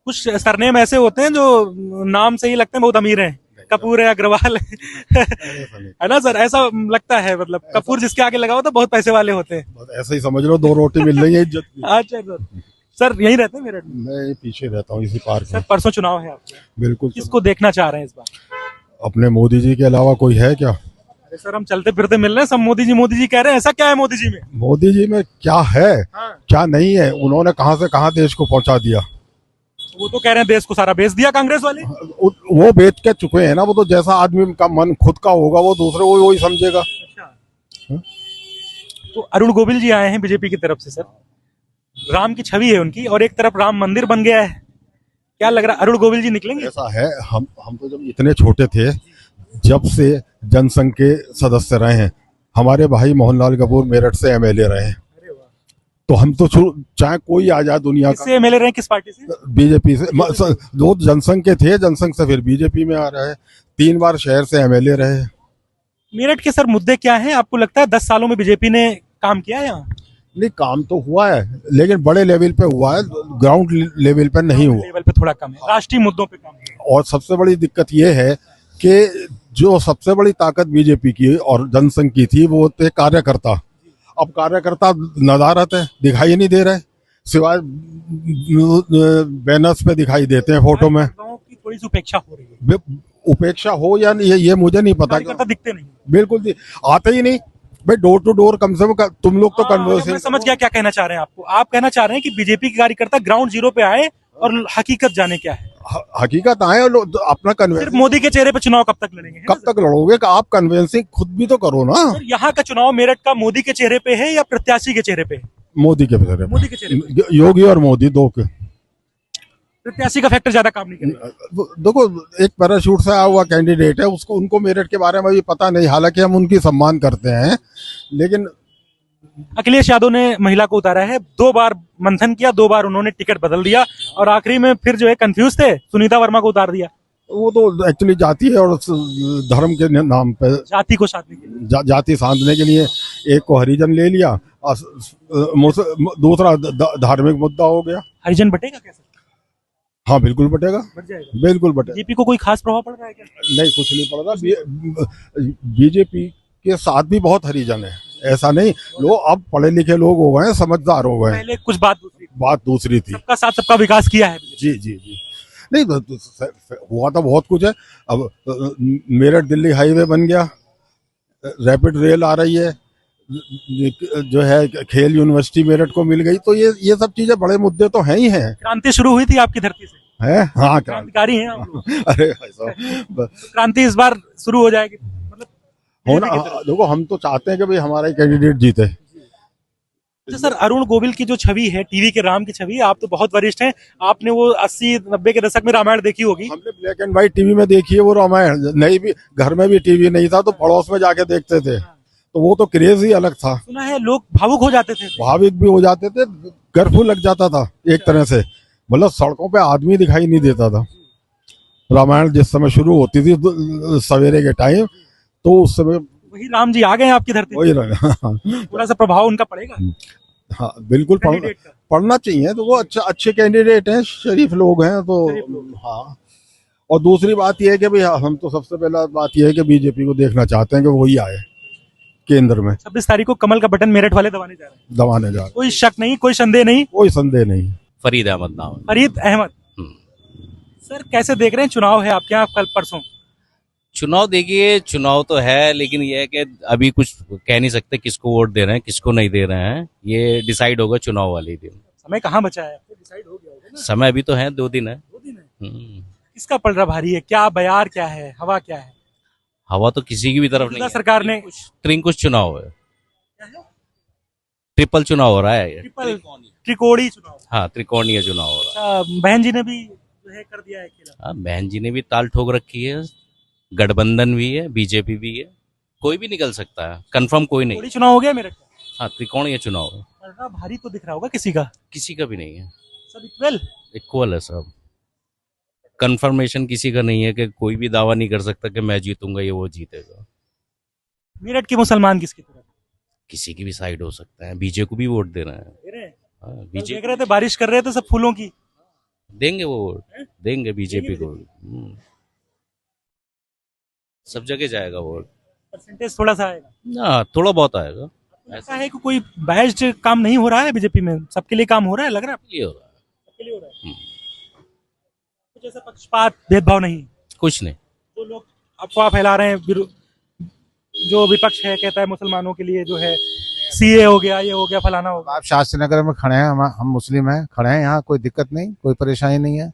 कुछ सरनेम ऐसे होते हैं जो नाम से ही लगते हैं बहुत अमीर हैं, कपूर है, अग्रवाल है ना सर, ऐसा लगता है, मतलब कपूर जिसके आगे लगा होता है बहुत पैसे वाले होते हैं। बस ऐसा ही समझ लो, 2 रोटी मिल रही है इज्जत की। अच्छा सर, सर यहीं रहते हैं मेरठ में? मैं पीछे रहता हूँ इसी पार्क सर में। परसों चुनाव है आपके, बिल्कुल। किसको देखना चाह रहे हैं इस बार? अपने मोदी जी के अलावा कोई है क्या? अरे सर हम चलते फिरते मिल रहे हैं, सब मोदी जी कह रहे हैं, ऐसा क्या है मोदी जी में? मोदी जी में क्या है, हाँ। क्या नहीं है? उन्होंने कहां से कहां देश को पहुंचा दिया। वो तो कह रहे हैं देश को सारा बेच दिया कांग्रेस वाले। वो बेच के चुके हैं ना। वो तो जैसा आदमी का मन खुद का होगा वो दूसरे को वही समझेगा। तो अरुण गोविल जी आए हैं बीजेपी की तरफ से सर, राम की छवि है उनकी, और एक तरफ राम मंदिर बन गया है, क्या लग रहा है अरुण गोविल जी निकलेंगे? ऐसा है, हम तो जब इतने छोटे थे, जब से जनसंघ के सदस्य रहे हैं, हमारे भाई मोहनलाल कपूर मेरठ से एमएलए रहे हैं, तो हम तो चाहे कोई आ जाए दुनिया का। किससे एमएलए रहे, किस पार्टी से? बीजेपी से। दो जनसंघ के थे, जनसंघ से फिर बीजेपी में आ रहे हैं, 3 बार शहर से एमएलए रहे। मेरठ के सर मुद्दे क्या हैं आपको लगता है? 10 सालों में बीजेपी ने काम किया है यहाँ? नहीं, काम तो हुआ है लेकिन बड़े लेवल पे हुआ है, ग्राउंड लेवल पे नहीं हुआ। लेवल पे थोड़ा कम है, राष्ट्रीय मुद्दों पे काम है। और सबसे बड़ी दिक्कत ये है कि जो सबसे बड़ी ताकत बीजेपी की और जनसंघ की थी वो थे कार्यकर्ता। अब कार्यकर्ता नदारत है, दिखाई नहीं दे रहे, सिवाय बैनर्स पे दिखाई देते हैं, फोटो में। की थोड़ी सी उपेक्षा हो रही है। उपेक्षा हो या नहीं ये मुझे नहीं पता। कार्यकर्ता दिखते नहीं, बिल्कुल आते ही नहीं भाई, डोर टू डोर कम से कम तुम लोग तो कन्वर्सेशन। मैं समझ गया क्या कहना चाह रहे हैं आपको। आप कहना चाह रहे हैं कि बीजेपी के कार्यकर्ता ग्राउंड जीरो पे आए और हकीकत जाने क्या है। हकीकत आए और अपना कन्वेंस। सिर्फ मोदी के चेहरे पे चुनाव कब तक लड़ेंगे? कब तक लड़ोगे? कि आप कन्वेंसिंग खुद भी तो करो ना। यहाँ का चुनाव मेरठ का मोदी के चेहरे पे है या प्रत्याशी के चेहरे पे है? मोदी के चेहरे पे। मोदी के चेहरे पे। योगी और मोदी दो के। प्रत्याशी का फैक्टर ज्यादा काम नहीं करेगा। देखो, एक पैराशूट से आया हुआ कैंडिडेट है, उसको उनको मेरठ के बारे में भी पता नहीं, हालांकि हम उनकी सम्मान करते हैं, लेकिन अखिलेश यादव ने महिला को उतारा है, 2 बार मंथन किया, 2 बार उन्होंने टिकट बदल दिया और आखिरी में फिर जो है कंफ्यूज थे, सुनीता वर्मा को उतार दिया। वो तो एक्चुअली जाति है और धर्म के नाम पे जाति को साधने के लिए, जाति साधने के लिए एक को हरिजन ले लिया और दूसरा धार्मिक मुद्दा हो गया। हरिजन बटेगा कैसे? हाँ बिल्कुल बटेगा, बढ़ जाएगा। बिल्कुल बटेगा। बीजेपी को कोई खास प्रभाव पड़ रहा है क्या? नहीं, कुछ नहीं पड़ रहा। बीजेपी के साथ भी बहुत हरिजन है, ऐसा नहीं। लोग अब पढ़े लिखे लोग हो गए हैं, समझदार हो गए हैं। पहले कुछ बात दूसरी थी। सबका साथ सबका विकास किया है। जी जी जी, नहीं हुआ तो बहुत कुछ है। अब मेरठ दिल्ली हाईवे बन गया, रैपिड रेल आ रही है, जो है खेल यूनिवर्सिटी मेरठ को मिल गई, तो ये सब चीजें बड़े मुद्दे तो हैं ही हैं। क्रांति शुरू हुई थी आपकी धरती से, है हाँ, क्रांतिकारी हैं आप लोग। अरे भाई साहब, क्रांति इस बार शुरू हो जाएगी मतलब होना, देखो हम तो चाहते हैं कि भाई हमारा कैंडिडेट जीते। अच्छा सर, अरुण गोविल की जो छवि है, टीवी के राम की छवि, आप तो बहुत वरिष्ठ हैं, आपने वो 80-90 के दशक में रामायण देखी होगी। हमने ब्लैक एंड व्हाइट टीवी में देखी है वो रामायण, नहीं भी घर में भी टीवी नहीं था तो पड़ोस में जाके देखते थे, तो वो तो क्रेज ही अलग था। सुना है लोग भावुक हो जाते थे, भाविक भी हो जाते थे, कर्फ्यू लग जाता था एक तरह से, मतलब सड़कों पे आदमी दिखाई नहीं देता था। रामायण जिस समय शुरू होती थी सवेरे के टाइम, तो उस समय वही राम जी आ गए हैं आपकी धरती वही पे। थोड़ा सा प्रभाव उनका पड़ेगा। हाँ बिल्कुल, पढ़ना चाहिए, तो वो अच्छे कैंडिडेट हैं, शरीफ लोग हैं, तो हाँ। और दूसरी बात यह है कि भाई हम तो सबसे पहला बात यह है कि बीजेपी को देखना चाहते हैं कि वही आए केंद्र में। 26 तारीख को कमल का बटन मेरठ वाले दबाने जा रहे हैं, कोई शक नहीं, कोई संदेह नहीं, कोई संदेह नहीं। फरीद अहमद नाम है। फरीद अहमद। सर कैसे देख रहे हैं, चुनाव है आपके यहाँ कल परसों? चुनाव देखिए, चुनाव तो है, लेकिन ये है कि अभी कुछ कह नहीं सकते किसको वोट दे रहे हैं, किसको नहीं दे रहे हैं, ये डिसाइड होगा चुनाव वाले दिन। समय कहाँ बचा है, डिसाइड हो गया होगा ना? समय अभी तो है, 2 दिन है। 2 दिन है। किसका पलड़ा भारी है, क्या बयार क्या है, हवा क्या है? हवा तो किसी की भी तरफ नहीं है। सरकार ने त्रिंकुश चुनाव है, ट्रिपल चुनाव हो रहा है ये। त्रिकोणी चुनाव। हाँ, त्रिकोणीय चुनाव हो रहा है। बहन जी ने भी जो है कर दिया है खेला। हाँ, बहन जी ने भी ताल ठोक रखी है, गठबंधन भी है, बीजेपी भी है, कोई भी निकल सकता है, कंफर्म कोई नहीं। त्रिकोणी चुनाव हो गया मेरठ का? हाँ, त्रिकोणीय चुनाव है। पलड़ा भारी तो दिख रहा होगा किसी का? किसी का भी नहीं है, सब इक्वल इक्वल है सब। कंफर्मेशन किसी का नहीं है कि कोई भी दावा नहीं कर सकता कि मैं जीतूंगा या वो जीतेगा। मेरठ के मुसलमान किसकी तरफ? किसी की भी साइड हो सकता है, बीजेपी को भी वोट देना है। हाँ, देख बीजेपी रहे थे बारिश कर रहे थे सब फूलों की, देंगे वो वोट, देंगे बीजेपी को। सब जगह जाएगा वोट, परसेंटेज थोड़ा सा आएगा। हाँ, थोड़ा बहुत आएगा। ऐसा है कि कोई बैच काम नहीं हो रहा है बीजेपी में, सबके लिए काम हो रहा है, लग रहा है ये हो रहा है, सबके लिए हो रहा है। कुछ ऐसा पक्षपात भेदभाव नहीं, कुछ नहीं। जो लोग अफवाह फैला रहे हैं, जो विपक्ष है कहता है मुसलमानों के लिए जो है सीए हो गया, ये हो गया, फलाना हो गया। आप शास्त्री नगर में खड़े हैं, हम मुस्लिम हैं, खड़े हैं यहाँ, कोई दिक्कत नहीं, कोई परेशानी नहीं है,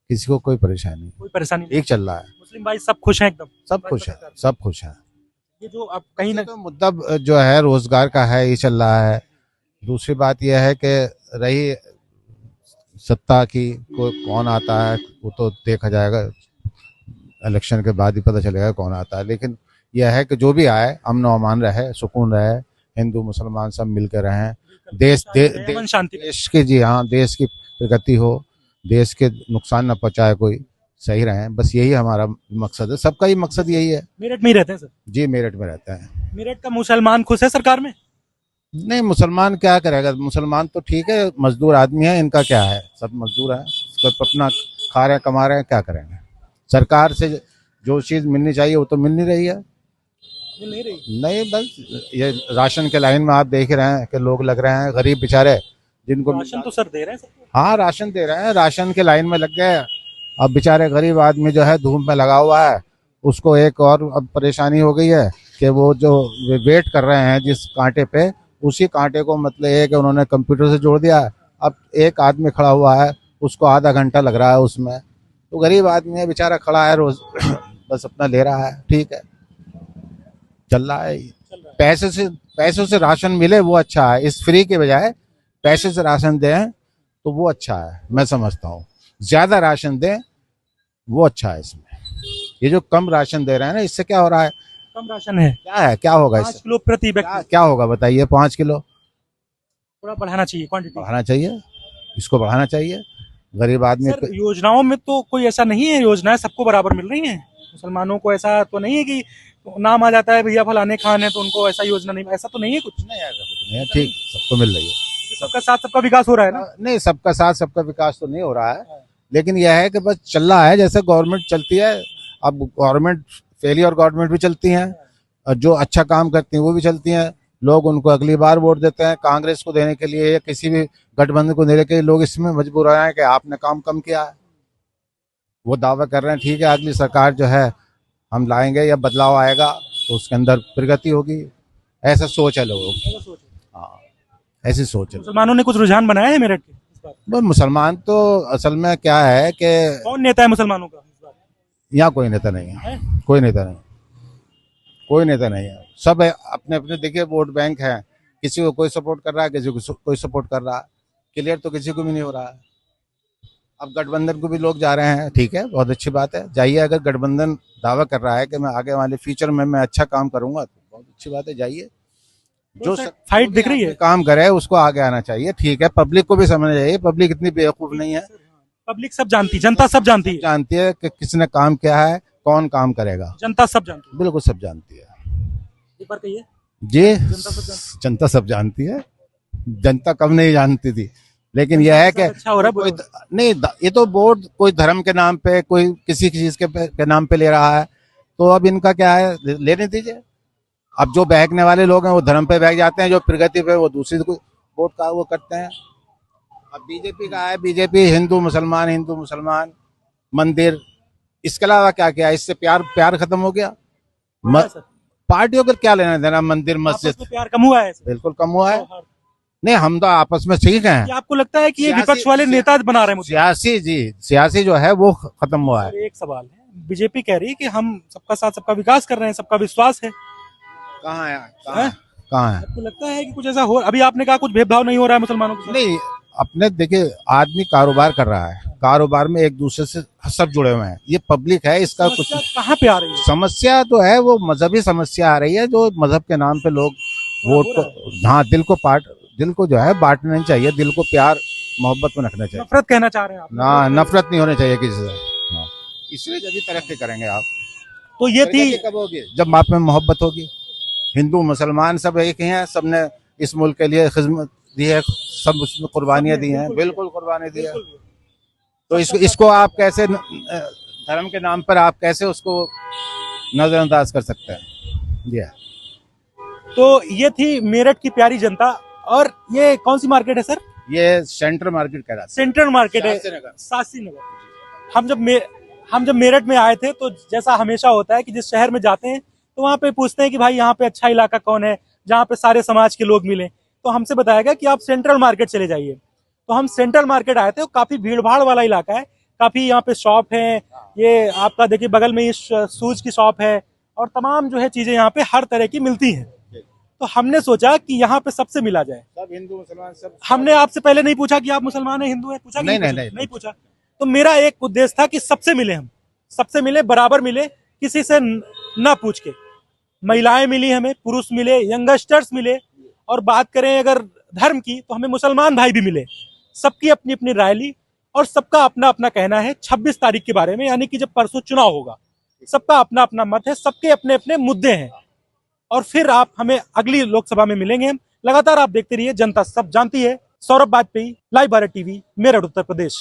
किसी को कोई परेशानी नहीं, कोई परेशानी नहीं, ठीक चल रहा है। मुस्लिम भाई सब खुश हैं एकदम? सब खुश है, सब खुश है। ये जो अब कहीं ना तो मुद्दा जो है रोजगार का है, ये चल रहा है। दूसरी बात यह है कि रही सत्ता की, कौन आता है वो तो देखा जाएगा, इलेक्शन के बाद ही पता चलेगा कौन आता है। लेकिन यह है कि जो भी आए अमन और अमान रहे, सुकून रहे, हिंदू मुसलमान सब मिलकर रहें, देश की, जी हाँ, देश की प्रगति हो, देश के नुकसान न पहुंचाए कोई, सही रहे, बस यही हमारा मकसद है, सबका ही मकसद यही है। मेरठ में ही रहते हैं सर? जी मेरठ में रहता है। मेरठ का मुसलमान खुश है सरकार में? नहीं, मुसलमान क्या करेगा, मुसलमान तो ठीक है, मजदूर आदमी है, इनका क्या है, सब मजदूर है, अपना खा रहे हैं, कमा रहे हैं, क्या करेंगे। सरकार से जो चीज मिलनी चाहिए वो तो मिल नहीं रही है। मिल नहीं रही? नहीं, बस ये राशन के लाइन में आप देख रहे हैं कि लोग लग रहे हैं, गरीब बेचारे जिनको राशन तो सर दे रहे हैं सबको। हाँ, राशन दे रहे हैं, राशन के लाइन में लग गए। अब बेचारे गरीब आदमी जो है धूप में लगा हुआ है, उसको एक और अब परेशानी हो गई है कि वो जो वेट कर रहे हैं जिस कांटे पे, उसी कांटे को मतलब ये कि उन्होंने कंप्यूटर से जोड़ दिया है। अब एक आदमी खड़ा हुआ है, उसको आधा घंटा लग रहा है उसमें, तो गरीब आदमी है बेचारा, खड़ा है रोज बस अपना ले रहा है, ठीक है, चल रहा है। पैसों से राशन मिले वो अच्छा है, इस फ्री के बजाय पैसे से राशन दें तो वो अच्छा है, मैं समझता हूँ। ज्यादा राशन दें वो अच्छा है। इसमें ये जो कम राशन दे रहे हैं ना, इससे क्या हो रहा है, कम राशन है, क्या है, क्या होगा 5 किलो प्रति व्यक्ति, क्या होगा बताइए। 5 किलो थोड़ा बढ़ाना चाहिए, क्वांटिटी बढ़ाना चाहिए, इसको बढ़ाना चाहिए। गरीब आदमी सर योजनाओं में तो कोई ऐसा नहीं है, योजनाएं सबको बराबर मिल रही हैं, मुसलमानों को ऐसा तो नहीं है कि नाम आ जाता है भैया फलाने खान है तो उनको ऐसा योजना नहीं, ऐसा तो नहीं है, कुछ नहीं, ऐसा कुछ नहीं है, ठीक, सबको मिल रही है। सबका साथ सबका विकास हो रहा है ना? नहीं, सबका साथ सबका विकास तो नहीं हो रहा है, लेकिन यह है कि बस चल रहा है जैसे गवर्नमेंट चलती है। अब गवर्नमेंट फेलियर गवर्नमेंट भी चलती हैं, और जो अच्छा काम करती हैं वो भी चलती हैं, लोग उनको अगली बार वोट देते हैं। कांग्रेस को देने के लिए या किसी भी गठबंधन को देने के लिए लोग इसमें मजबूर हो रहे हैं कि आपने काम कम किया है, वो दावा कर रहे हैं। ठीक है, अगली सरकार जो है हम लाएंगे या बदलाव आएगा तो उसके अंदर प्रगति होगी, ऐसा सोच है लोगों की। हाँ, ऐसी सोच है। मुसलमानों ने कुछ रुझान बनाया है मेरठ के इस बार? बस मुसलमान तो असल में क्या है कि कौन नेता है मुसलमानों का इस बार? यहाँ कोई नेता नहीं है, कोई नेता नहीं, कोई नेता नहीं है। सब अपने अपने देखिए वोट बैंक है, किसी को कोई सपोर्ट कर रहा है, किसी को कोई सपोर्ट कर रहा है। क्लियर तो किसी को भी नहीं हो रहा है। अब गठबंधन को भी लोग जा रहे हैं, ठीक है, बहुत अच्छी बात है, जाइए। अगर गठबंधन दावा कर रहा है कि मैं आगे वाले फ्यूचर में मैं अच्छा काम करूंगा तो बहुत अच्छी बात है, जाइए। जो फाइट दिख रही है, काम करे उसको आगे आना चाहिए, ठीक है। पब्लिक को भी समझना चाहिए, पब्लिक इतनी बेवकूफ नहीं है। पब्लिक सब जानती, जनता सब जानती है, जानती है कि किसने काम किया है, कौन काम करेगा, जनता सब जानती है। बिल्कुल सब जानती है एक बार कहिए। जी, जनता सब जानती है। जनता कब नहीं जानती थी, लेकिन यह है कि अच्छा हो रहा है नहीं, ये तो वोट कोई धर्म के नाम पे, कोई किसी चीज के नाम पे ले रहा है, तो अब इनका क्या है, लेने दीजिए। अब जो बहकने वाले लोग हैं वो धर्म पे बहक जाते हैं, जो प्रगति पे वो दूसरी वोट का वो करते हैं। अब बीजेपी का है, बीजेपी हिंदू मुसलमान मंदिर, इसके अलावा क्या किया? इससे प्यार खत्म हो गया। पार्टियों को क्या लेना देना, मंदिर मस्जिद प्यार कम हुआ है, बिल्कुल कम हुआ है। नहीं, हम तो आपस में ठीक हैं। क्या आपको लगता है कि ये विपक्ष वाले नेता बना रहे हैं? सियासी जो है वो खत्म हुआ है। एक सवाल है, बीजेपी कह रही है कि हम सबका साथ सबका विकास कर रहे हैं, सबका विश्वास है। कहाँ है? कहाँ है? आपको लगता है कि कुछ ऐसा हो? अभी आपने कहा कुछ भेदभाव नहीं हो रहा है मुसलमानों के साथ? नहीं, अपने देखिए आदमी कारोबार कर रहा है, कारोबार में एक दूसरे से सब जुड़े हुए हैं। ये पब्लिक है, इसका कुछ कहाँ पे आ रही है समस्या तो है, वो मजहबी समस्या आ रही है, जो मजहब के नाम पे लोग वोट को, हाँ, दिल को जो है बांटना नहीं चाहिए, दिल को प्यार मोहब्बत में रखना चाहिए। नफरत कहना चाह रहे हैं आप? ना, नफरत नहीं होनी चाहिए किसी से। हाँ, इसलिए जब भी तरक्की करेंगे आप। तो ये थी, कब होगी? जब आप में मोहब्बत होगी। हिंदू मुसलमान सब एक ही हैं, सबने इस मुल्क के लिए खिदमत दी है, सब उसमें कुर्बानियां दी हैं, बिल्कुल कुर्बानी दी है। तो इसको आप कैसे धर्म के नाम पर आप कैसे उसको नजरअंदाज कर सकते हैं? तो ये थी मेरठ की प्यारी जनता। और ये कौन सी मार्केट है सर? ये सेंट्रल मार्केट कह रहा था। सेंट्रल मार्केट है, शास्त्री नगर। हम जब मेरठ में आए थे तो जैसा हमेशा होता है कि जिस शहर में जाते हैं तो वहाँ पे पूछते हैं कि भाई यहाँ पे अच्छा इलाका कौन है जहाँ पे सारे समाज के लोग मिले। तो हमसे बताया गया कि आप सेंट्रल मार्केट चले जाइए। तो हम सेंट्रल मार्केट आए थे, काफी भीड़ भाड़ वाला इलाका है, काफी यहाँ पे शॉप है। ये आपका देखिए बगल में ये शूज की शॉप है और तमाम जो है चीजें यहाँ पे हर तरह की मिलती हैं। तो हमने सोचा कि यहाँ पे सबसे मिला जाए। सब हिंदू मुसलमान सब। हमने आपसे पहले नहीं पूछा कि आप मुसलमान हैं हिंदू हैं, पूछा? नहीं पूछा। तो मेरा एक उद्देश्य था कि सबसे मिले, हम सबसे मिले, बराबर मिले, किसी से ना पूछ के। महिलाएं मिली हमें, पुरुष मिले, यंगस्टर्स मिले, और बात करें अगर धर्म की तो हमें मुसलमान भाई भी मिले। सबकी अपनी अपनी राय ली और सबका अपना अपना कहना है 26 तारीख के बारे में, यानी कि जब परसों चुनाव होगा। सबका अपना अपना मत है, सबके अपने अपने मुद्दे हैं। और फिर आप हमें अगली लोकसभा में मिलेंगे। हम लगातार आप देखते रहिए, जनता सब जानती है। Saurabh Vajpayee, live Bharat TV, Meerut, Uttar Pradesh.